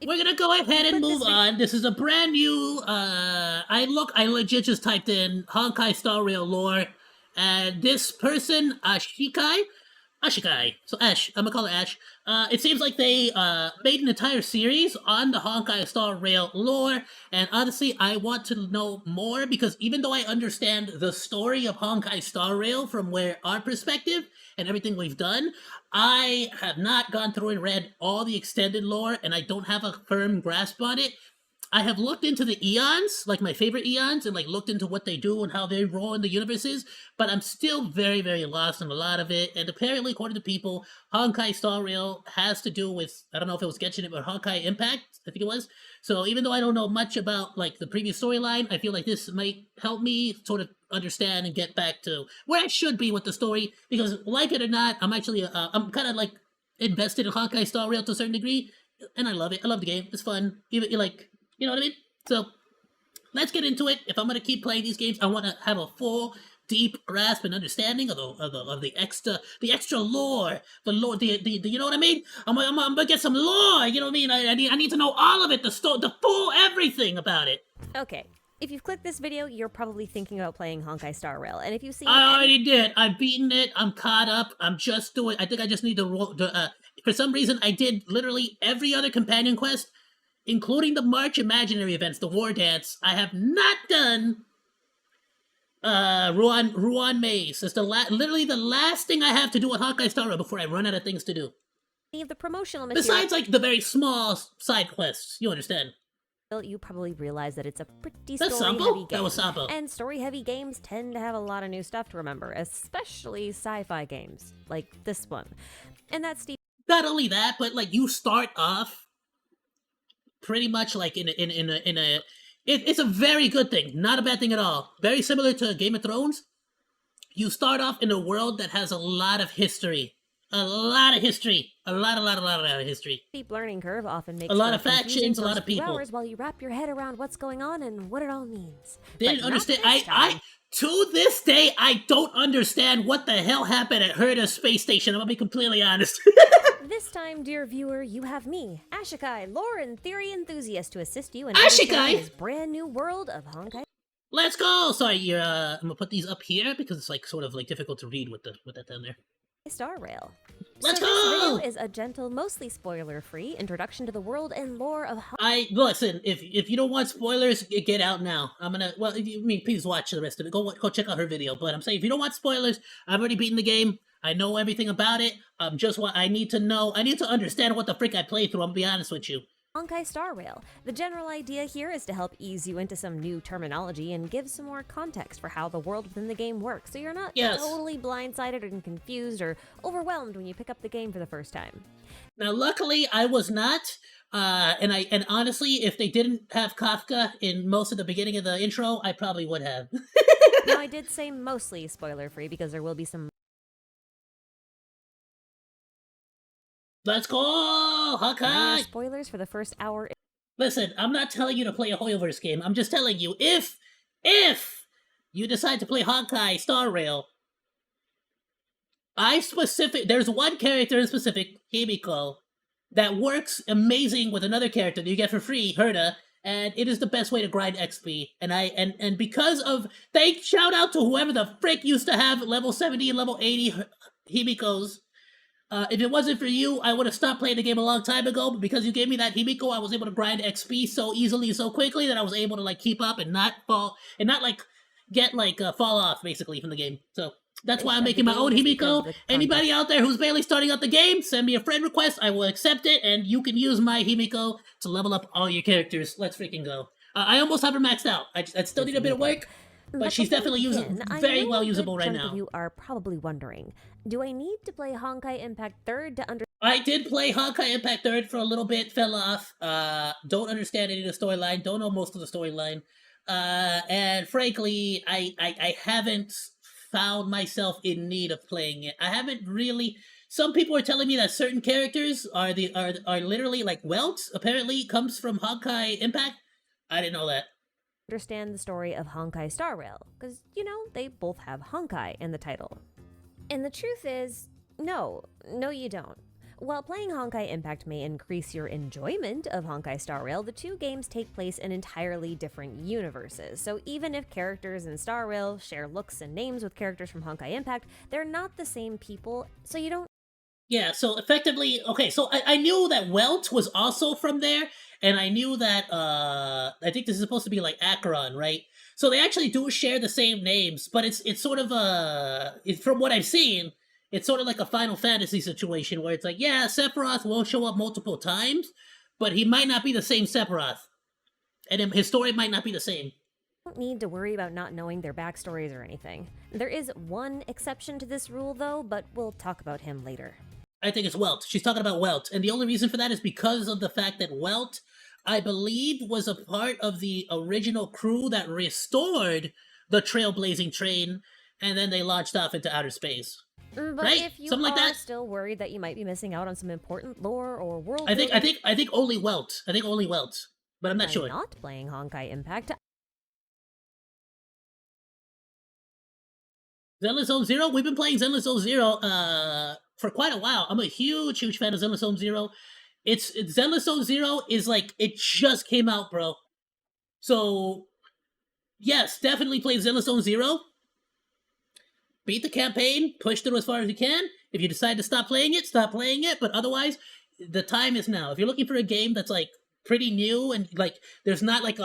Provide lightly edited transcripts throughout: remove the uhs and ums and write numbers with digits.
We're gonna go ahead and move on. This is a brand new, I legit just typed in Honkai Star Rail lore, and this person, Ashikai. So Ash, I'm gonna call it Ash. It seems like they made an entire series on the Honkai Star Rail lore, and honestly, I want to know more because even though I understand the story of Honkai Star Rail from where our perspective and everything we've done, I have not gone through and read all the extended lore, and I don't have a firm grasp on it. I have looked into the eons, like my favorite eons, and like looked into what they do and how they roll in the universes, but I'm still very, very lost in a lot of it. And apparently, according to people, Honkai Star Rail has to do with, I don't know if it was Genshin or Honkai Impact, I think it was. So even though I don't know much about like the previous storyline, I feel like this might help me sort of understand and get back to where I should be with the story. Because like it or not, I'm actually I'm kind of like invested in Honkai Star Rail to a certain degree, and I love it. I love the game. It's fun. Even like, you know what I mean? So let's get into it. If I'm gonna keep playing these games, I want to have a full, deep grasp and understanding of the extra lore, the you know what I mean? I'm gonna get some lore. You know what I mean? I need to know all of it, the full everything about it. Okay. If you've clicked this video, you're probably thinking about playing Honkai Star Rail, and if you've seen, I already did. I've beaten it. I'm caught up. I'm just doing. I think I just need to roll. For some reason, I did literally every other companion quest, including the March Imaginary events, the War Dance. I have not done Ruan Maze. It's literally the last thing I have to do with Honkai Star Rail before I run out of things to do. any of the promotional material, Besides, like, the very small side quests. You understand. you probably realize that it's a pretty That's story-heavy Sampo? game. That was Sampo. And story-heavy games tend to have a lot of new stuff to remember, especially sci-fi games, like this one. And that's Not only that, but, like, you start off pretty much like it's a very good thing, not a bad thing at all. Very similar to Game of Thrones. You start off in a world that has a lot of history, a lot of history, a lot of history. steep learning curve often makes A lot for of factions, a lot of confusing first few people. hours while you wrap your head around what's going on and what it all means. Didn't But not understand. this time. I to this day I don't understand what the hell happened at Herda Space Station. I'm gonna be completely honest. This time, dear viewer, you have me, Ashikai, lore and theory enthusiast, to assist you in Ashikai! understanding this brand new world of Honkai Let's go. Sorry, I'm gonna put these up here because it's like sort of like difficult to read with that down there. Star Rail. Let's so go! This video is a gentle, mostly spoiler-free introduction to the world and lore of Listen. If you don't want spoilers, get out now. I'm gonna. Well, please watch the rest of it. Go check out her video. But I'm saying, if you don't want spoilers, I've already beaten the game. I know everything about it. Just what I need to know. I need to understand what the frick I played through. I'm gonna be honest with you. Honkai Star Rail. The general idea here is to help ease you into some new terminology and give some more context for how the world within the game works, so you're not totally blindsided and confused or overwhelmed when you pick up the game for the first time. Now, luckily, I was not. And honestly, if they didn't have Kafka in most of the beginning of the intro, I probably would have. Now, I did say mostly spoiler-free because there will be some Let's go, Honkai! spoilers for the first hour. Listen, I'm not telling you to play a Hoyoverse game. I'm just telling you, if you decide to play Honkai Star Rail, there's one character in specific, Himiko, that works amazing with another character that you get for free, Herda, and it is the best way to grind XP. And because of, shout out to whoever the frick used to have level 70 and level 80 Himikos. If it wasn't for you, I would have stopped playing the game a long time ago, but because you gave me that Himiko, I was able to grind XP so easily, so quickly, that I was able to, like, keep up and not fall, and not, like, get, like, fall off, basically, from the game. So, that's why I'm making my own Himiko. Anybody out there who's barely starting out the game, send me a friend request, I will accept it, and you can use my Himiko to level up all your characters. Let's freaking go. I almost have her maxed out. I still need a bit of work, but she's definitely very well usable right now. You are probably wondering, do I need to play Honkai Impact 3rd to understand? I did play Honkai Impact 3rd for a little bit, fell off. Don't understand any of the storyline, don't know most of the storyline. And frankly, I haven't found myself in need of playing it. I haven't really. Some people are telling me that certain characters are literally like Welt. Apparently, comes from Honkai Impact. I didn't know that. Understand the story of Honkai Star Rail, because, you know, they both have Honkai in the title. And the truth is, no, you don't. While playing Honkai Impact may increase your enjoyment of Honkai Star Rail, the two games take place in entirely different universes. So even if characters in Star Rail share looks and names with characters from Honkai Impact, they're not the same people, so you don't. Yeah, so effectively, okay, so I knew that Welt was also from there, and I knew that, I think this is supposed to be like Acheron, right? So they actually do share the same names, but it's sort of from what I've seen, it's sort of like a Final Fantasy situation where it's like, yeah, Sephiroth will show up multiple times, but he might not be the same Sephiroth, and his story might not be the same. Don't need to worry about not knowing their backstories or anything. There is one exception to this rule though, but we'll talk about him later. I think it's Welt. She's talking about Welt. And the only reason for that is because of the fact that Welt, I believe, was a part of the original crew that restored the Trailblazing train, and then they launched off into outer space. But right? if you Something like that? still worried that you might be missing out on some important lore or world I think only Welt. I think only Welt. But I'm not sure. Not playing Honkai Impact. Zenless Zone Zero? We've been playing Zenless Zone Zero for quite a while. I'm a huge fan of Zenless Zone Zero. It's Zenless Zone Zero is like, it just came out, bro. So, yes, definitely play Zenless Zone Zero. Beat the campaign, push through as far as you can. If you decide to stop playing it, stop playing it. But otherwise, the time is now. If you're looking for a game that's like pretty new and like there's not like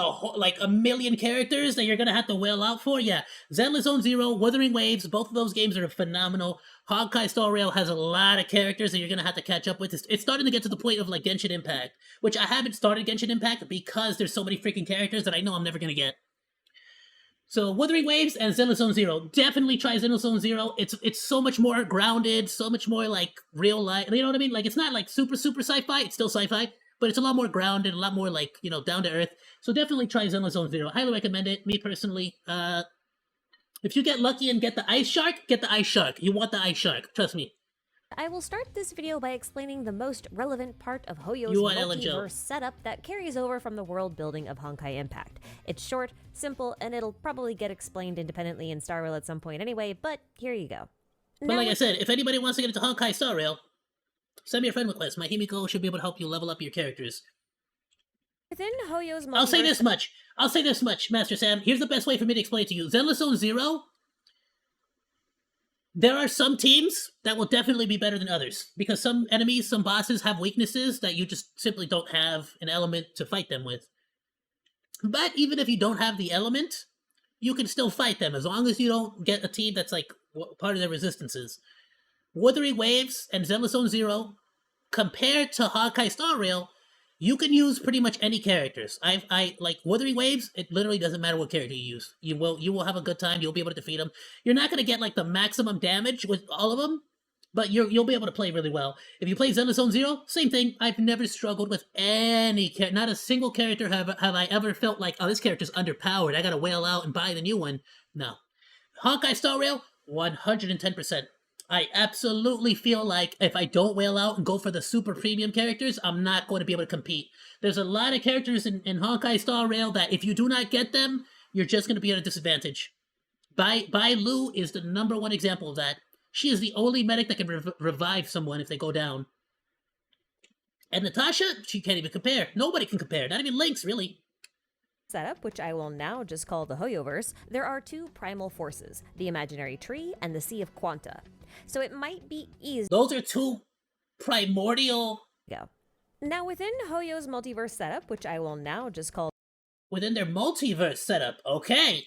a million characters that you're gonna have to wail out for, yeah, Zenless Zone Zero, Wuthering Waves, both of those games are phenomenal. Honkai Star Rail has a lot of characters that you're gonna have to catch up with. It's starting to get to the point of like Genshin Impact, which I haven't started Genshin Impact because there's so many freaking characters that I know I'm never gonna get. So Wuthering Waves and Zenless Zone Zero. Definitely try Zenless Zone Zero. It's so much more grounded, so much more like real life. You know what I mean? Like it's not like super sci-fi. It's still sci-fi, but it's a lot more grounded, a lot more like, you know, down to earth. So definitely try Zenless Zone Zero. Highly recommend it. Me personally. If you get lucky and get the Ice Shark, get the Ice Shark. You want the Ice Shark. Trust me. I will start this video by explaining the most relevant part of Hoyo's multiverse setup that carries over from the world building of Honkai Impact. It's short, simple, and it'll probably get explained independently in Star Rail at some point anyway, but here you go. But like I said, if anybody wants to get into Honkai Star Rail, send me a friend request. My Himiko should be able to help you level up your characters. Within Hoyo's multiverse... I'll say this much, Master Sam. Here's the best way for me to explain it to you. Zenless Zone Zero, there are some teams that will definitely be better than others, because some enemies, some bosses have weaknesses that you just simply don't have an element to fight them with. But even if you don't have the element, you can still fight them, as long as you don't get a team that's like part of their resistances. Wuthering Waves and Zenless Zone Zero, compared to Honkai Star Rail, you can use pretty much any characters. I like Wuthering Waves. It literally doesn't matter what character you use. You will have a good time. You'll be able to defeat them. You're not gonna get like the maximum damage with all of them, but you'll be able to play really well. If you play Zenless Zone Zero, same thing. I've never struggled with any character. Not a single character have I ever felt like, oh, this character's underpowered. I gotta wail out and buy the new one. No. Honkai Star Rail, 110%. I absolutely feel like if I don't wail out and go for the super premium characters, I'm not going to be able to compete. There's a lot of characters in Honkai Star Rail that if you do not get them, you're just going to be at a disadvantage. Bai Lu is the #1 example of that. She is the only medic that can revive someone if they go down. And Natasha, she can't even compare. Nobody can compare. Not even Lynx, really. Setup, which I will now just call the Hoyoverse, there are two primal forces, the Imaginary Tree and the Sea of Quanta. So it might be easy. Those are two primordial... Go. Now within Hoyo's multiverse setup, which I will now just call... Within their multiverse setup, okay.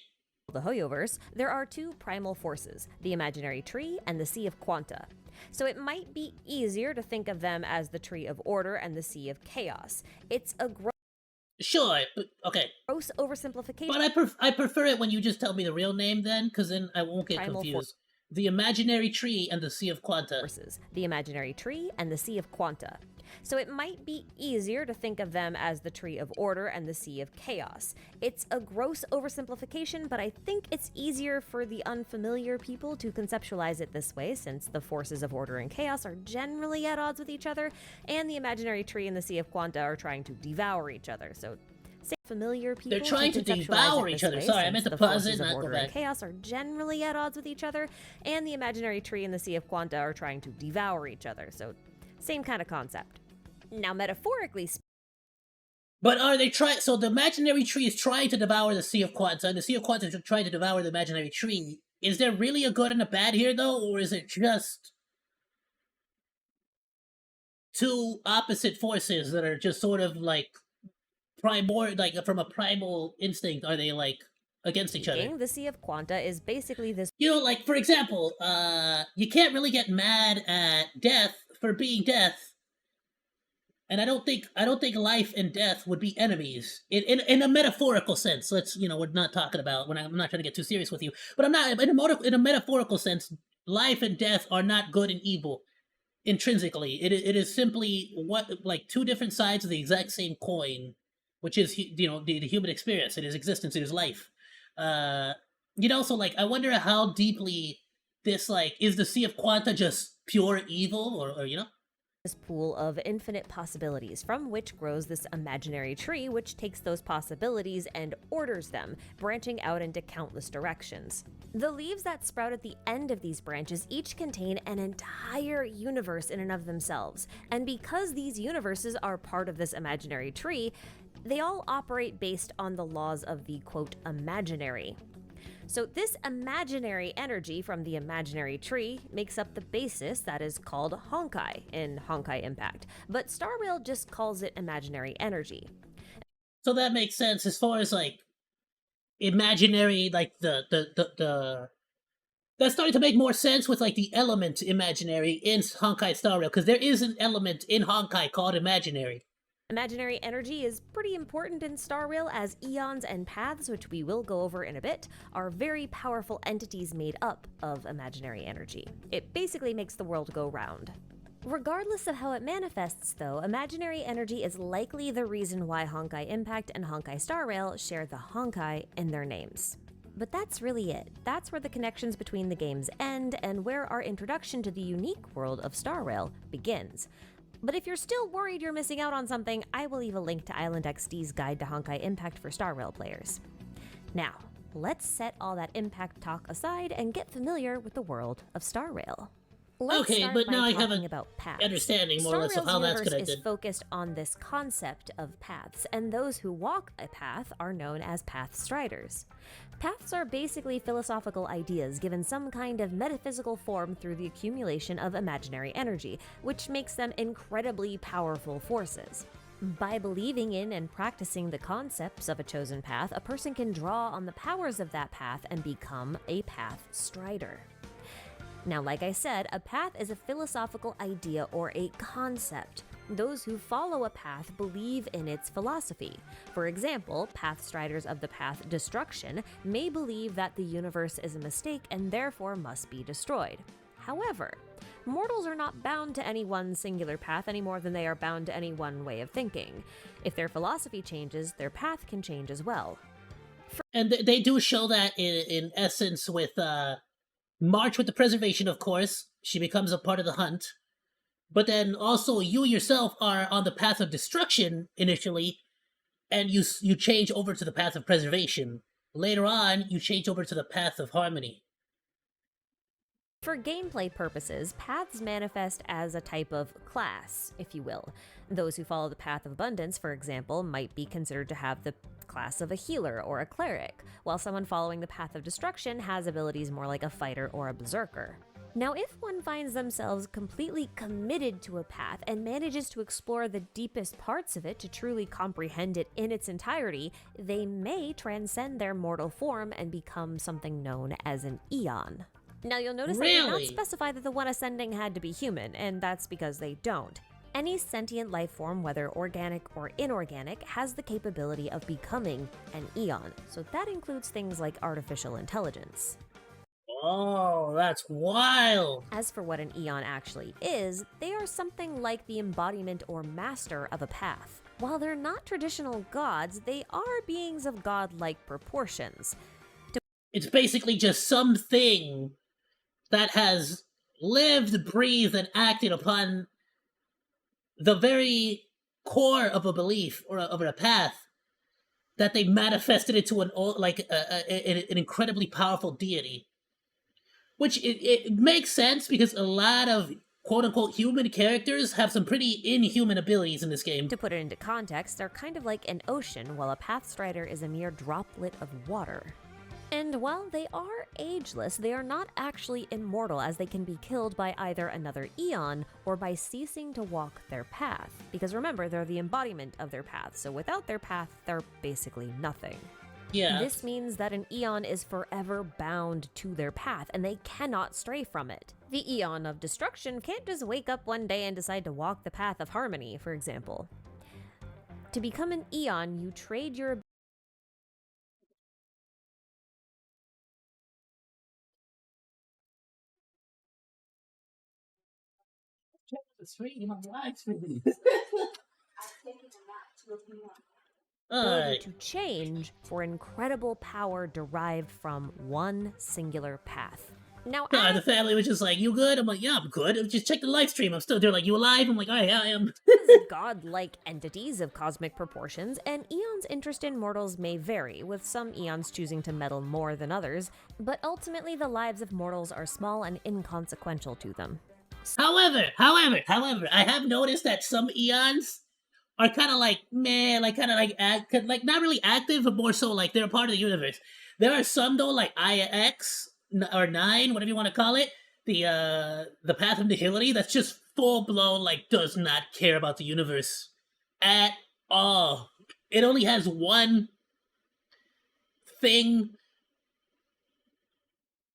The Hoyoverse, there are two primal forces, the Imaginary Tree and the Sea of Quanta. So it might be easier to think of them as the Tree of Order and the Sea of Chaos. It's a Sure, but okay. Gross oversimplification. But I prefer it when you just tell me the real name then, because then I won't get confused. The Imaginary Tree and the Sea of Quanta. The Imaginary Tree and the Sea of Quanta. So it might be easier to think of them as the Tree of Order and the Sea of Chaos. It's a gross oversimplification, but I think it's easier for the unfamiliar people to conceptualize it this way, since the forces of Order and Chaos are generally at odds with each other, and the Imaginary Tree and the Sea of Quanta are trying to devour each other. So familiar people. They're trying to devour each other. Sorry, I meant to pause it, not go back. Chaos are generally at odds with each other, and the Imaginary Tree and the Sea of Quanta are trying to devour each other. So Same kind of concept. Now, metaphorically speaking, but are they trying? So the imaginary tree is trying to devour the Sea of Quanta, and the Sea of Quanta is trying to devour the imaginary tree. Is there really a good and a bad here, though, or is it just two opposite forces that are just sort of like like from a primal instinct? Are they like against each other? The Sea of Quanta is basically this. You know, like for example, you can't really get mad at death for being death. And I don't think life and death would be enemies in a metaphorical sense. Let's we're not talking about I'm not trying to get too serious with you, but I'm not in a metaphorical sense. Life and death are not good and evil intrinsically. It is simply like two different sides of the exact same coin, which is the human experience. It is existence. It is life. So like I wonder how deeply this like is the Sea of Quanta just pure evil or this pool of infinite possibilities from which grows this imaginary tree, which takes those possibilities and orders them, branching out into countless directions. The leaves that sprout at the end of these branches each contain an entire universe in and of themselves, and because these universes are part of this imaginary tree, they all operate based on the laws of the, quote, imaginary. So this imaginary energy from the imaginary tree makes up the basis that is called Honkai in Honkai Impact, but Star Rail just calls it imaginary energy. So that makes sense as far as like imaginary, like the that's starting to make more sense with like the element imaginary in Honkai Star Rail, because there is an element in Honkai called imaginary. Imaginary energy is pretty important in Star Rail, as eons and paths, which we will go over in a bit, are very powerful entities made up of imaginary energy. It basically makes the world go round. Regardless of how it manifests, though, imaginary energy is likely the reason why Honkai Impact and Honkai Star Rail share the Honkai in their names. But that's really it. That's where the connections between the games end and where our introduction to the unique world of Star Rail begins. But if you're still worried you're missing out on something, I will leave a link to Island XD's Guide to Honkai Impact for Star Rail players. Now, let's set all that Impact talk aside and get familiar with the world of Star Rail. Let's okay, but now I have an understanding more or less of how that's connected. Star Rail's universe is focused on this concept of paths, and those who walk a path are known as path striders. Paths are basically philosophical ideas given some kind of metaphysical form through the accumulation of imaginary energy, which makes them incredibly powerful forces. By believing in and practicing the concepts of a chosen path, a person can draw on the powers of that path and become a path strider. Now, like I said, a path is a philosophical idea or a concept. Those who follow a path believe in its philosophy. For example, path striders of the path destruction may believe that the universe is a mistake and therefore must be destroyed. However, mortals are not bound to any one singular path any more than they are bound to any one way of thinking. If their philosophy changes, their path can change as well. And they do show that in essence with March with the preservation, of course. She becomes a part of the hunt. But then also you yourself are on the path of destruction initially, and you change over to the path of preservation. Later on, you change over to the path of harmony. For gameplay purposes, paths manifest as a type of class, if you will. Those who follow the path of abundance, for example, might be considered to have the class of a healer or a cleric, while someone following the path of destruction has abilities more like a fighter or a berserker. Now, if one finds themselves completely committed to a path and manages to explore the deepest parts of it to truly comprehend it in its entirety, they may transcend their mortal form and become something known as an Eon. Now, you'll notice they did not specify that the one ascending had to be human, and that's because they don't. Any sentient life form, whether organic or inorganic, has the capability of becoming an Eon, so that includes things like artificial intelligence. Oh, that's wild! As for what an Eon actually is, they are something like the embodiment or master of a path. While they're not traditional gods, they are beings of godlike proportions. It's basically just something that has lived, breathed, and acted upon the very core of a belief or of a path, that they manifested into an incredibly powerful deity. Which it makes sense because a lot of quote-unquote human characters have some pretty inhuman abilities in this game. To put it into context, they're kind of like an ocean, while a Pathstrider is a mere droplet of water. And while they are ageless, they are not actually immortal, as they can be killed by either another Eon or by ceasing to walk their path. Because remember, they're the embodiment of their path, so without their path, they're basically nothing. Yeah. This means that an Eon is forever bound to their path, and they cannot stray from it. The Eon of Destruction can't just wake up one day and decide to walk the path of harmony, for example. To become an Eon, you trade your ability to change for incredible power derived from one singular path. Now, the family was just like, "You good?" I'm like, "Yeah, I'm good. Just check the live stream. I'm still." They're like, "You alive?" I'm like, "Oh yeah, I am." godlike entities of cosmic proportions, and Eon's interest in mortals may vary, with some Eons choosing to meddle more than others, but ultimately the lives of mortals are small and inconsequential to them. However, I have noticed that some Eons are kind of like meh, like kind of like not really active, but more so like they're a part of the universe. There are some though, like IX or 9, whatever you want to call it, the Path of Nihility, that's just full blown like does not care about the universe at all. It only has one thing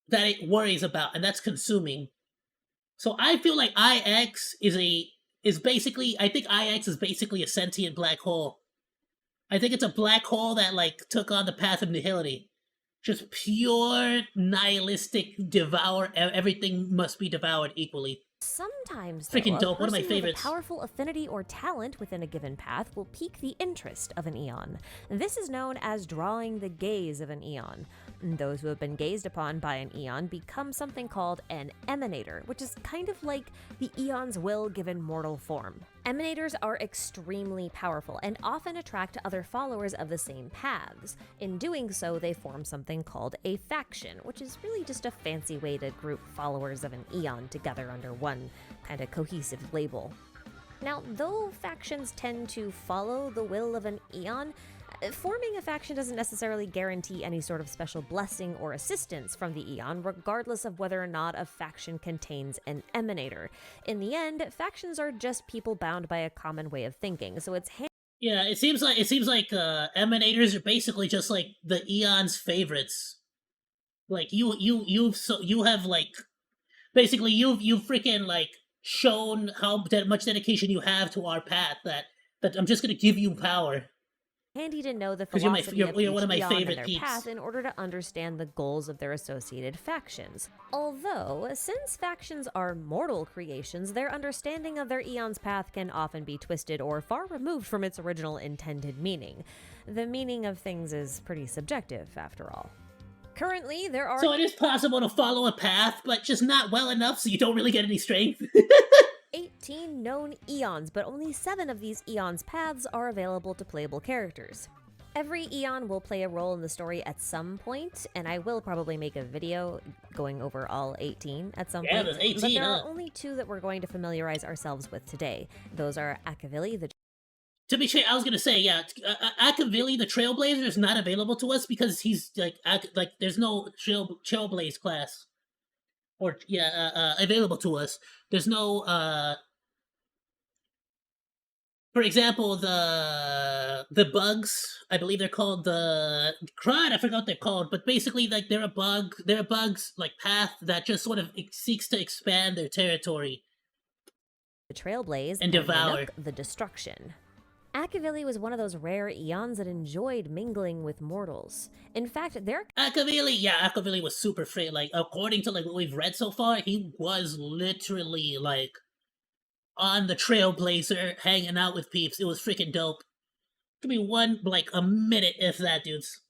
that it worries about, and that's consuming. So I feel like IX is basically, I think IX is basically a sentient black hole. I think it's a black hole that like took on the path of nihility. Just pure nihilistic devour, everything must be devoured equally. Sometimes, freaking though, dope. One of my with favorites. a powerful affinity or talent within a given path will pique the interest of an Eon. This is known as drawing the gaze of an Eon. Those who have been gazed upon by an Eon become something called an emanator, which is kind of like the Eon's will given mortal form. Emanators are extremely powerful and often attract other followers of the same paths. In doing so, they form something called a faction, which is really just a fancy way to group followers of an Eon together under one kind of cohesive label. Now, though factions tend to follow the will of an Eon, forming a faction doesn't necessarily guarantee any sort of special blessing or assistance from the Eon, regardless of whether or not a faction contains an emanator. In the end, factions are just people bound by a common way of thinking, so it's yeah, it seems like emanators are basically just like the Eon's favorites. Like you have like basically you've freaking like shown how much dedication you have to our path that I'm just gonna give you power. Handy to know the philosophy of you're one of my each Eon favorite and their peeps. path in order to understand the goals of their associated factions. Although, since factions are mortal creations, their understanding of their Eon's path can often be twisted or far removed from its original intended meaning. The meaning of things is pretty subjective, after all. Currently, there are... So it is possible to follow a path, but just not well enough so you don't really get any strength. 18 known Eons, but only 7 of these Eons' paths are available to playable characters. Every Eon will play a role in the story at some point, and I will probably make a video going over all 18 at some point. There's 18, but there are only 2 that we're going to familiarize ourselves with today. Those are Akavili, the... To be fair, I was gonna say, yeah, Akavili, the Trailblazer, is not available to us because he's like there's no Trailblaze class, or available to us. There's no for example, the bugs, I believe they're called the crud. I forgot what they're called, but basically, like they're a bugs like path that just sort of seeks to expand their territory, the Trailblaze, and devour Nanook, the Destruction. Akavili was one of those rare Eons that enjoyed mingling with mortals. In fact, Akavili was super free. Like according to like what we've read so far, he was literally like on the Trailblazer, hanging out with peeps. It was freaking dope. Give me a minute, if that, dudes.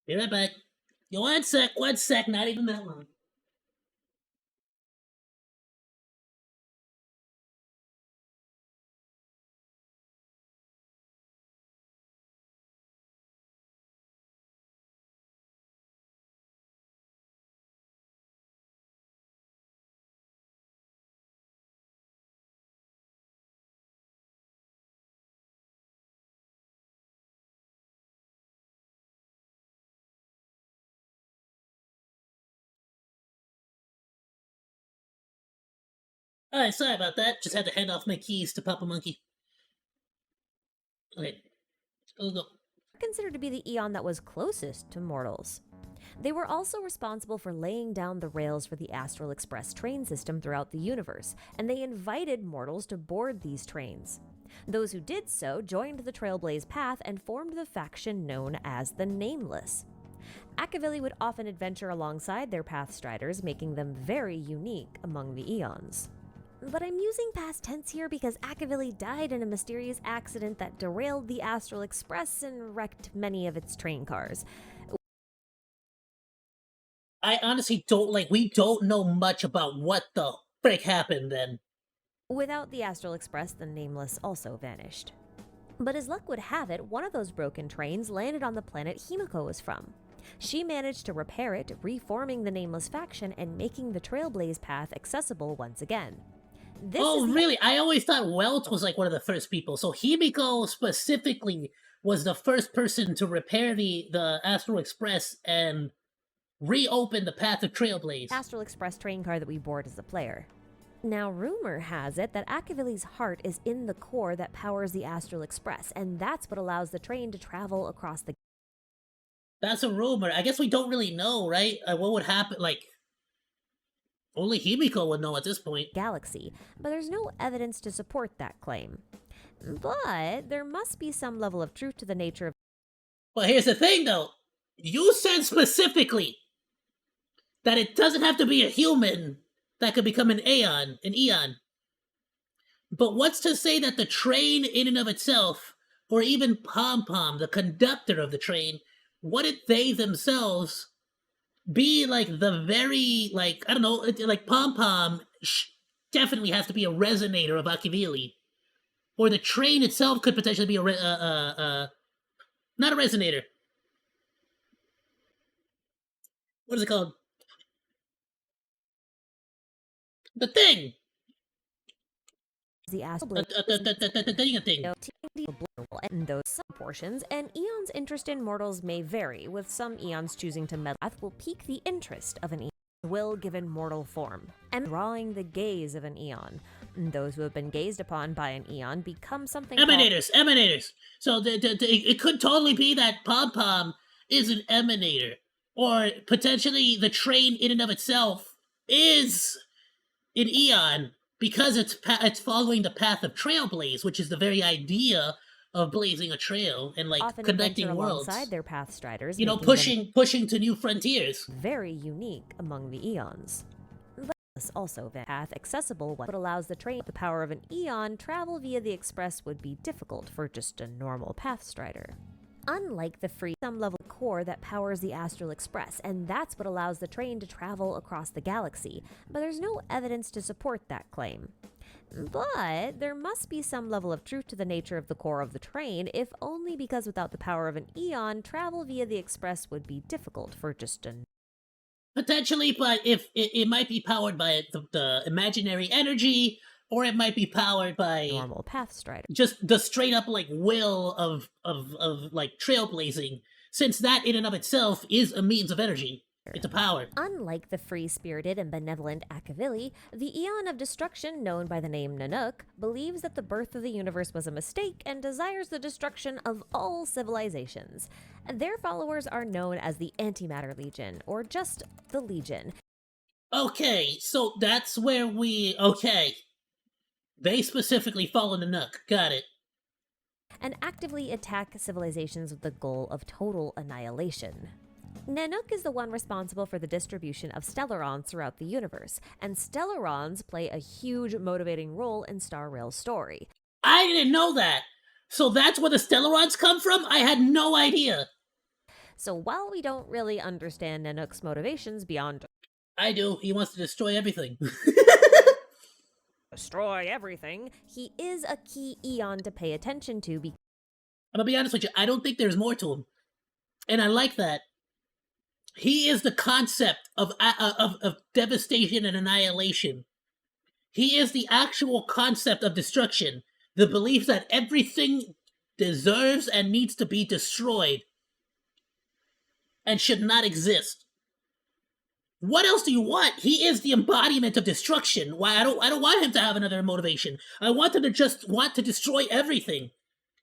Be right back. Yo, one sec, not even that long. Alright, sorry about that. Just had to hand off my keys to Papa Monkey. Okay, let's go. Considered to be the Aeon that was closest to mortals. They were also responsible for laying down the rails for the Astral Express train system throughout the universe, and they invited mortals to board these trains. Those who did so joined the Trailblaze Path and formed the faction known as the Nameless. Akavili would often adventure alongside their Pathstriders, making them very unique among the Eons. But I'm using past tense here because Akavili died in a mysterious accident that derailed the Astral Express and wrecked many of its train cars. I honestly we don't know much about what the frick happened then. Without the Astral Express, the Nameless also vanished. But as luck would have it, one of those broken trains landed on the planet Himiko was from. She managed to repair it, reforming the Nameless faction and making the Trailblaze Path accessible once again. Really? I always thought Welt was like one of the first people. So Himiko specifically was the first person to repair the Astral Express and reopen the path of Trailblaze. Astral Express train car that we board as a player. Now, rumor has it that Akavili's heart is in the core that powers the Astral Express, and that's what allows the train to travel across the... That's a rumor. I guess we don't really know, right? What would happen, only Himiko would know at this point. Galaxy, but there's no evidence to support that claim. But there must be some level of truth to the nature of... But here's the thing, though. You said specifically that it doesn't have to be a human that could become an Aeon, an Eon. But what's to say that the train in and of itself, or even Pom Pom, the conductor of the train, wouldn't they themselves be the very, I don't know, Pom Pom definitely has to be a resonator of Akavili. Or the train itself could potentially be not a resonator. What is it called? The thing! The thing. And those portions, and Eon's interest in mortals may vary, with some Eons choosing to meddle will pique the interest of an Eon will given mortal form, and drawing the gaze of an Eon. Those who have been gazed upon by an Eon become something Emanators! So it could totally be that Pom Pom is an emanator, or potentially the train in and of itself is an Eon, because it's following the path of Trailblaze, which is the very idea of blazing a trail and often connecting worlds. Alongside their Pathstriders, pushing to new frontiers. Very unique among the Eons. But also the path accessible what allows the train the power of an Eon travel via the express would be difficult for just a normal Pathstrider. Unlike the free some level core that powers the Astral Express, and that's what allows the train to travel across the galaxy, but there's no evidence to support that claim. But there must be some level of truth to the nature of the core of the train, if only because without the power of an Eon, travel via the express would be difficult for just a... Potentially, but if it might be powered by the imaginary energy, or it might be powered by normal Pathstrider. Just the straight up will of trailblazing, since that in and of itself is a means of energy. It's a power. Unlike the free-spirited and benevolent Akavili, the Eon of Destruction, known by the name Nanook, believes that the birth of the universe was a mistake and desires the destruction of all civilizations. Their followers are known as the Antimatter Legion, or just the Legion. Okay, so that's where okay. They specifically follow Nanook. Got it. And actively attack civilizations with the goal of total annihilation. Nanook is the one responsible for the distribution of Stellarons throughout the universe, and Stellarons play a huge motivating role in Star Rail's story. I didn't know that! So that's where the Stellarons come from? I had no idea! So while we don't really understand Nanook's motivations beyond... I do. He wants to destroy everything. Destroy everything, he is a key Eon to pay attention to. I'm gonna be honest with you, I don't think there's more to him. And I like that. He is the concept of devastation and annihilation. He is the actual concept of destruction. The belief that everything deserves and needs to be destroyed and should not exist. What else do you want? He is the embodiment of destruction. Why I don't want him to have another motivation. I want him to just want to destroy everything.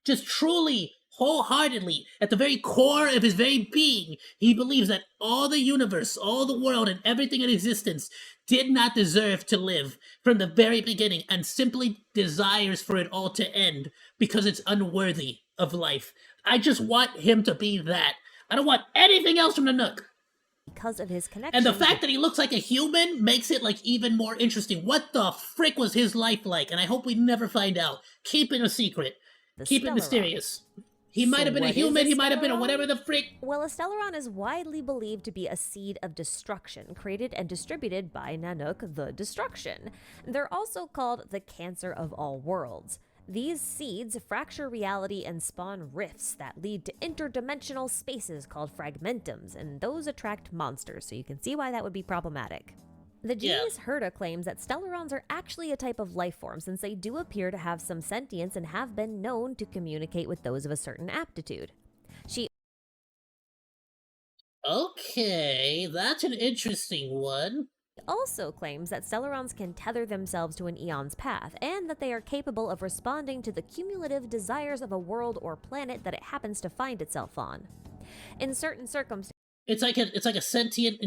Just truly, wholeheartedly, at the very core of his very being, he believes that all the universe, all the world, and everything in existence did not deserve to live from the very beginning and simply desires for it all to end because it's unworthy of life. I just want him to be that. I don't want anything else from the Nook. Because of his connection. And the fact that he looks like a human makes it like even more interesting. What the frick was his life like? And I hope we never find out. Keep it a secret. Keep it mysterious. He might have been a human, he might have been a whatever the frick. Well, a Stellaron is widely believed to be a seed of destruction, created and distributed by Nanook, the Destruction. They're also called the Cancer of all worlds. These seeds fracture reality and spawn rifts that lead to interdimensional spaces called fragmentums, and those attract monsters, so you can see why that would be problematic. The genius Herta claims that Stellarons are actually a type of life form, since they do appear to have some sentience and have been known to communicate with those of a certain aptitude. She Okay, that's an interesting one. also claims that Stellarons can tether themselves to an eon's path, and that they are capable of responding to the cumulative desires of a world or planet that it happens to find itself on. In certain circumstances, it's like a sentient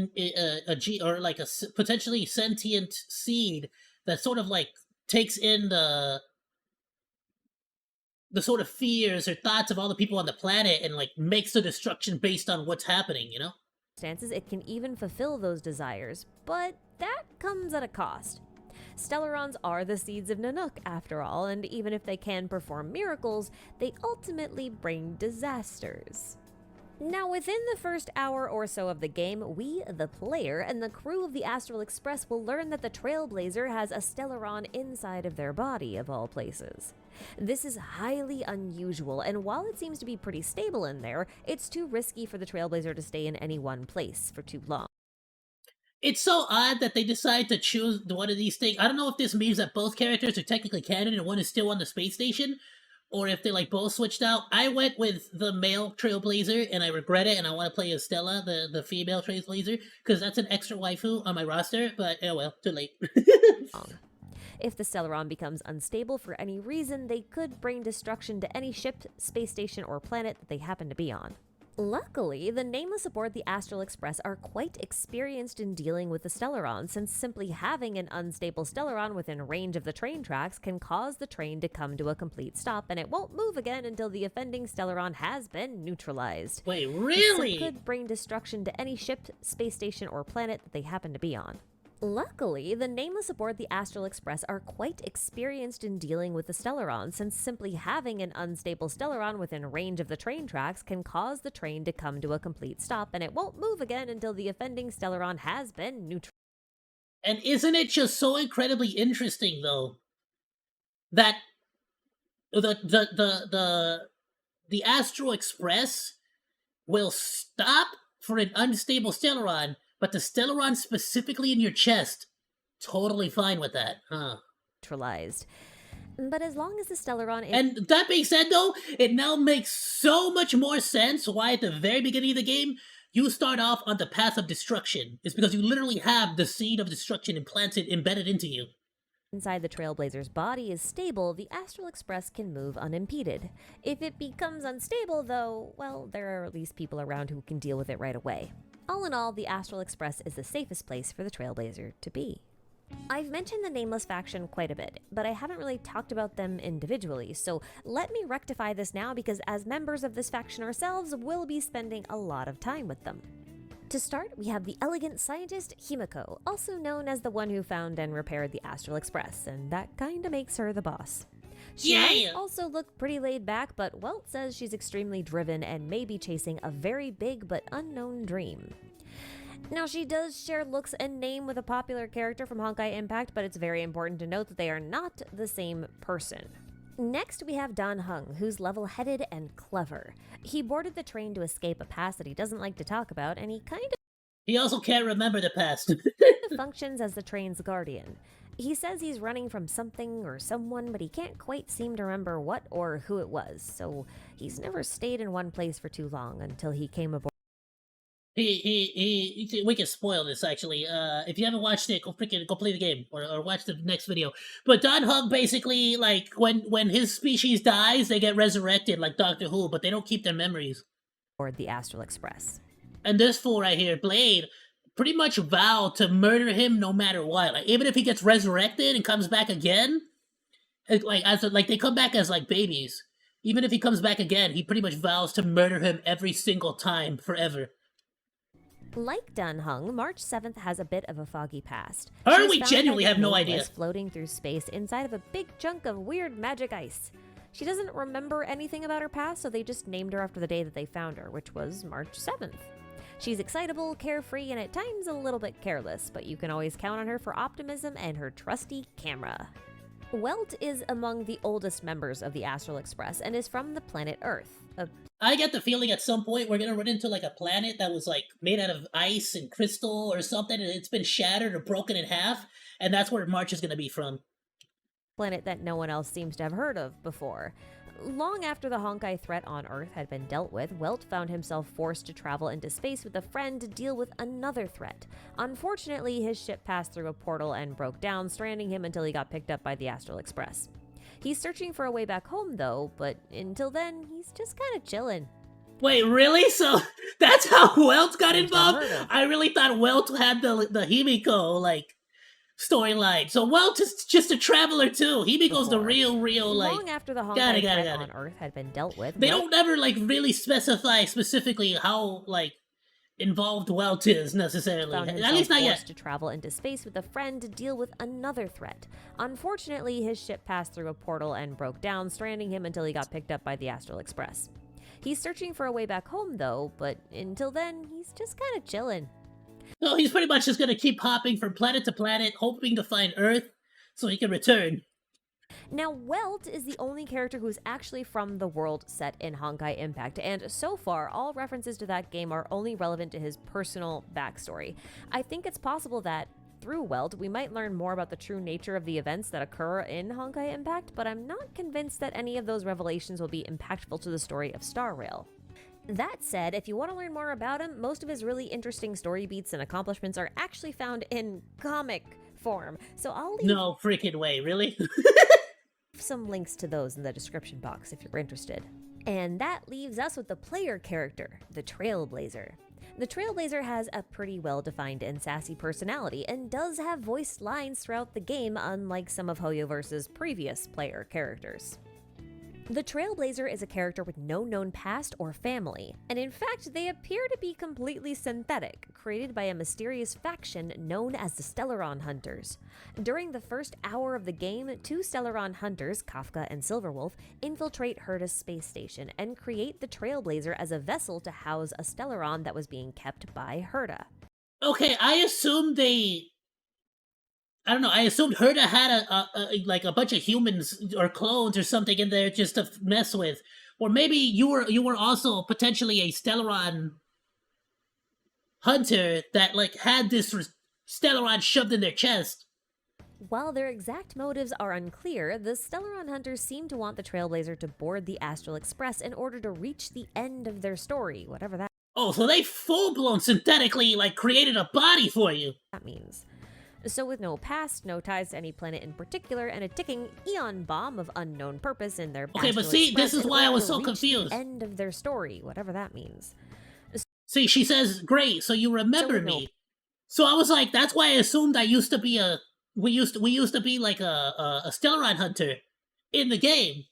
or like a potentially sentient seed that sort of like takes in the sort of fears or thoughts of all the people on the planet and like makes the destruction based on what's happening, you know? It can even fulfill those desires, but that comes at a cost. Stellarons are the seeds of Nanook, after all, and even if they can perform miracles, they ultimately bring disasters. Now, within the first hour or so of the game, we, the player, and the crew of the Astral Express will learn that the Trailblazer has a Stellaron inside of their body, of all places. This is highly unusual, and while it seems to be pretty stable in there, it's too risky for the Trailblazer to stay in any one place for too long. It's so odd that they decide to choose one of these things. I don't know if this means that both characters are technically canon and one is still on the space station, or if they like both switched out. I went with the male Trailblazer, and I regret it, and I want to play as Stella, the female Trailblazer, because that's an extra waifu on my roster, but oh well, too late. If the Stellaron becomes unstable for any reason, they could bring destruction to any ship, space station, or planet that they happen to be on. Luckily, the nameless aboard the Astral Express are quite experienced in dealing with the Stellaron, since simply having an unstable Stellaron within range of the train tracks can cause the train to come to a complete stop, and it won't move again until the offending Stellaron has been neutralized. Wait, really? This could bring destruction to any ship, space station, or planet that they happen to be on. Luckily, the nameless aboard the Astral Express are quite experienced in dealing with the Stellaron, since simply having an unstable Stellaron within range of the train tracks can cause the train to come to a complete stop, and it won't move again until the offending Stellaron has been neutralized. And isn't it just so incredibly interesting, though, that the Astral Express will stop for an unstable Stellaron, but the Stellaron specifically in your chest, totally fine with that, huh? Neutralized. But as long as the Stellaron is... And that being said, though, it now makes so much more sense why at the very beginning of the game, you start off on the path of destruction. It's because you literally have the seed of destruction embedded into you. Inside the Trailblazer's body is stable, the Astral Express can move unimpeded. If it becomes unstable, though, well, there are at least people around who can deal with it right away. All in all, the Astral Express is the safest place for the Trailblazer to be. I've mentioned the Nameless faction quite a bit, but I haven't really talked about them individually, so let me rectify this now because as members of this faction ourselves, we'll be spending a lot of time with them. To start, we have the elegant scientist Himiko, also known as the one who found and repaired the Astral Express, and that kinda makes her the boss. She might also look pretty laid back, but Welt says she's extremely driven and may be chasing a very big but unknown dream. Now, she does share looks and name with a popular character from Honkai Impact, but it's very important to note that they are not the same person. Next, we have Dan Hung, who's level-headed and clever. He boarded the train to escape a past that he doesn't like to talk about, and he also can't remember the past. functions as the train's guardian. He says he's running from something or someone, but he can't quite seem to remember what or who it was, so he's never stayed in one place for too long until he came aboard. We can spoil this actually. If you haven't watched it, go play the game or watch the next video. But Don Hug basically, like, when his species dies, they get resurrected like Doctor Who, but they don't keep their memories. Or the Astral Express. And this fool right here, Blade, pretty much vowed to murder him no matter what. Like, even if he gets resurrected and comes back again, like they come back as like babies. Even if he comes back again, he pretty much vows to murder him every single time forever. Like Dunhung, March 7th has a bit of a foggy past. We genuinely have no idea. Floating through space inside of a big chunk of weird magic ice. She doesn't remember anything about her past, so they just named her after the day that they found her, which was March 7th. She's excitable, carefree, and at times a little bit careless, but you can always count on her for optimism and her trusty camera. Welt is among the oldest members of the Astral Express and is from the planet Earth. I get the feeling at some point we're gonna run into like a planet that was like made out of ice and crystal or something, and it's been shattered or broken in half, and that's where March is gonna be from. Planet that no one else seems to have heard of before. Long after the Honkai threat on Earth had been dealt with, Welt found himself forced to travel into space with a friend to deal with another threat. Unfortunately, his ship passed through a portal and broke down, stranding him until he got picked up by the Astral Express. He's searching for a way back home, though, but until then, he's just kind of chilling. Wait, really? So that's how Welt got involved? I really thought Welt had the Himiko, like, storyline. So Welt is just a traveler too. Himiko's the real like. Long after the Honkai threat on Earth had been dealt with, they don't ever like really specify specifically how like involved Welt is necessarily. At least not yet. To travel into space with a friend to deal with another threat. Unfortunately, his ship passed through a portal and broke down, stranding him until he got picked up by the Astral Express. He's searching for a way back home, though, but until then, he's just kind of chilling. No, he's pretty much just gonna keep hopping from planet to planet, hoping to find Earth so he can return. Now, Welt is the only character who's actually from the world set in Honkai Impact, and so far, all references to that game are only relevant to his personal backstory. I think it's possible that, through Welt, we might learn more about the true nature of the events that occur in Honkai Impact, but I'm not convinced that any of those revelations will be impactful to the story of Star Rail. That said, if you want to learn more about him, most of his really interesting story beats and accomplishments are actually found in comic form, so I'll leave... No freaking way, really? some links to those in the description box if you're interested. And that leaves us with the player character, the Trailblazer. The Trailblazer has a pretty well-defined and sassy personality, and does have voiced lines throughout the game, unlike some of Hoyoverse's previous player characters. The Trailblazer is a character with no known past or family, and in fact they appear to be completely synthetic, created by a mysterious faction known as the Stellaron Hunters. During the first hour of the game, two Stellaron Hunters, Kafka and Silverwolf, infiltrate Herta's space station and create the Trailblazer as a vessel to house a Stellaron that was being kept by Herta. Okay, I assumed I don't know. I assumed Herta had a bunch of humans or clones or something in there just to mess with, or maybe you were also potentially a Stellaron hunter that like had this Stellaron shoved in their chest. While their exact motives are unclear, the Stellaron Hunters seem to want the Trailblazer to board the Astral Express in order to reach the end of their story, whatever that. Oh, so they full-blown synthetically like created a body for you. That means. So with no past, no ties to any planet in particular, and a ticking eon bomb of unknown purpose in their Okay, but see, this is why I was so confused. End of their story, whatever that means. See, she says, "Great, so you remember me." So I was like, that's why I assumed I used to be we used to be like a Stellaron hunter in the game.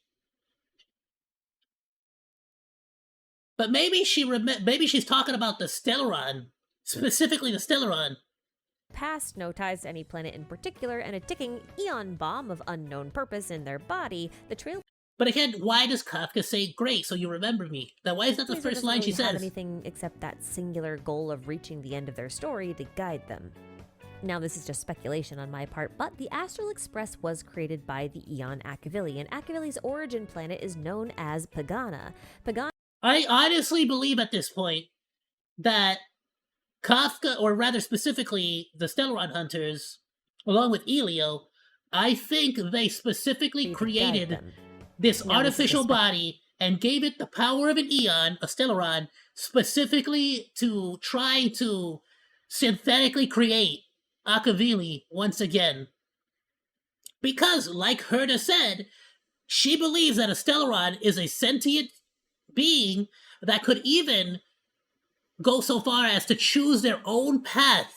But maybe she's talking about the Stellaron, specifically the Stellaron. Past, no ties to any planet in particular, and a ticking eon bomb of unknown purpose in their body, the trail. But again, why does Kafka say, "Great, so you remember me"? Why is that the first line she says? Have anything except that singular goal of reaching the end of their story to guide them. Now, this is just speculation on my part, but the Astral Express was created by the Eon Akavili, and Akavili's origin planet is known as Pagana. I honestly believe at this point that Kafka, or rather specifically the Stellaron Hunters, along with Elio, I think they specifically created this artificial body and gave it the power of an Eon, a Stellaron, specifically to try to synthetically create Akavili once again. Because, like Herta said, she believes that a Stellaron is a sentient being that could even go so far as to choose their own path.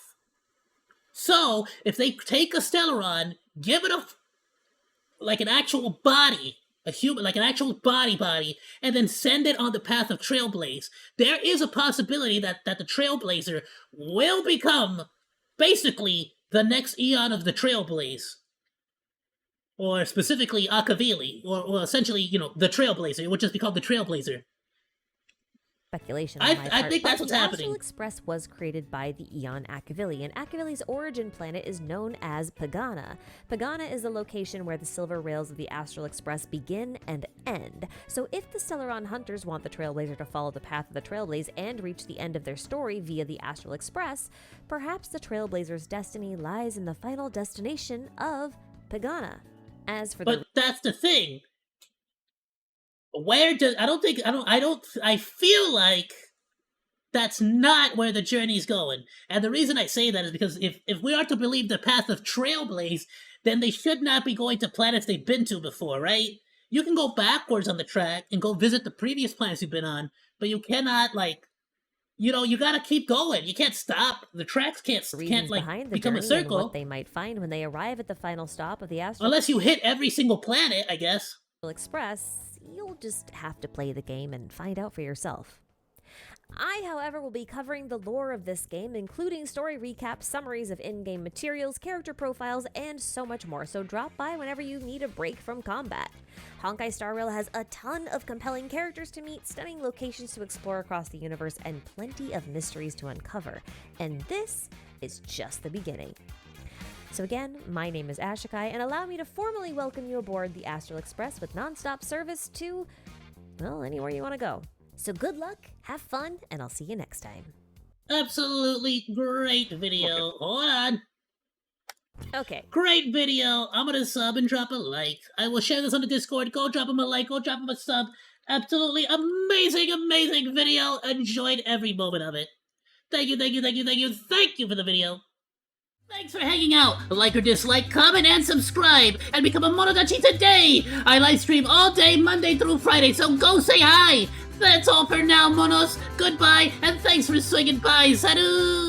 So, if they take a Stellaron, give it like an actual body, a human, like an actual body, and then send it on the path of Trailblaze, there is a possibility that the Trailblazer will become basically the next Eon of the Trailblaze. Or specifically Akavili, or essentially, the Trailblazer. It would just be called the Trailblazer. Speculation. I think that's what's happening. The Astral Express was created by the Eon Akavili, and Akavili's origin planet is known as Pygmy. Pygmy is the location where the silver rails of the Astral Express begin and end. So if the Stellaron hunters want the Trailblazer to follow the path of the Trailblaze and reach the end of their story via the Astral Express, perhaps the Trailblazer's destiny lies in the final destination of Pygmy. But that's the thing. I feel like that's not where the journey's going. And the reason I say that is because if we are to believe the path of Trailblaze, then they should not be going to planets they've been to before, right? You can go backwards on the track and go visit the previous planets you've been on, but you cannot, you gotta keep going. You can't stop. The tracks can't become a circle. And what they might find when they arrive at the final stop of the Astral Unless you hit every single planet, I guess. Express, you'll just have to play the game and find out for yourself. I, however, will be covering the lore of this game, including story recaps, summaries of in-game materials, character profiles, and so much more, so drop by whenever you need a break from combat. Honkai Star Rail has a ton of compelling characters to meet, stunning locations to explore across the universe, and plenty of mysteries to uncover. And this is just the beginning. So again, my name is Ashikai, and allow me to formally welcome you aboard the Astral Express with non-stop service to, well, anywhere you want to go. So good luck, have fun, and I'll see you next time. Absolutely great video. Hold on. Okay. Great video. I'm gonna sub and drop a like. I will share this on the Discord. Go drop him a like. Go drop him a sub. Absolutely amazing video. Enjoyed every moment of it. Thank you for the video. Thanks for hanging out. Like or dislike, comment, and subscribe. And become a Monodachi today. I live stream all day, Monday through Friday, so go say hi. That's all for now, Monos. Goodbye, and thanks for swinging by. Salut!